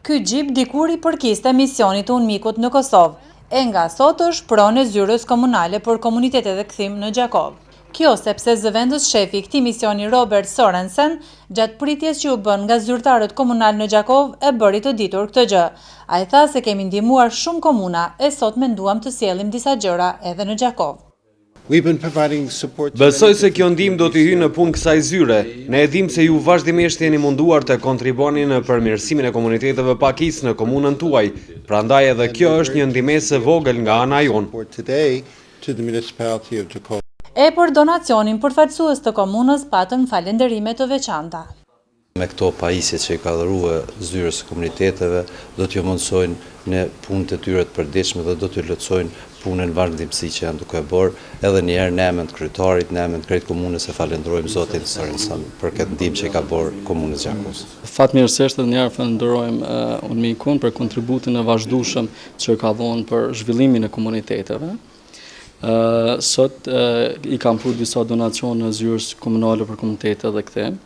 Ky gjip dikur i përkiste misionit të UNMIK-ut në Kosovë, e nga sot është pronë e zyrës komunale për komunitetet dhe kthim në Gjakov. Kjo sepse zëvendës shefi i këtij misioni Robert Sorensen, gjatë pritjes që u bën nga zyrtarët komunal në Gjakov, e bëri të ditur këtë gjë. Ai tha se kemi ndihmuar shumë komuna e sot menduam të sjellim disa gjëra edhe në Gjakov. Besoj se kjo ndihmë do t'i hyjë në punë kësaj zyre. Ne e dimë se ju vazhdimisht jeni munduar të kontribuani në përmirësimin e komuniteteve pakis në komunën tuaj. Prandaj edhe kjo është një ndihmesë e vogël nga ana jonë. E për donacionin përfaqësues të komunës patën falënderime të veçanta. Me këto pajisje që i ka dhëruar zyrës së komuniteteve, do t'ju mundsojnë në punët e tyre të përditshme dhe do t'ju lehtësojnë punën vazhdimsi që janë duke bërë. Edhe një herë në emër të kryetarit, në emër të krejt komunës e falenderojmë zotin Sorensen për këtë ndihmë që i ka bërë komunës Gjakovës. Fatmirësisht edhe një herë falenderojmë UNMIK-un për kontributin e vazhdueshëm që ka dhënë për zhvillimin e komuniteteve. Sot i kam pru disa donacione zyrës komunale për komunitetet dhe kthim,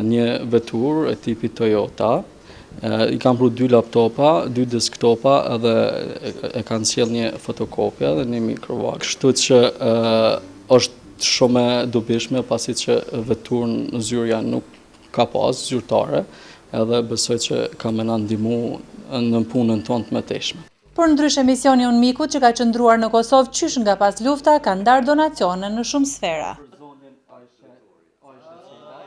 një vetur e tipit Toyota, i kam pru 2 laptopa, 2 desktopa edhe e kanë sjell një fotokopja dhe një mikrovak. Kështu që është shumë e dobishme pasi që veturën në zyrja nuk ka pas zyrtare, edhe besoj që ka më na ndihmu në punën tonë të mëtejshme. Por ndryshe misioni UNMIK-ut që ka qëndruar në Kosovë qysh nga pas lufta ka ndarë donacione në shumë sfera.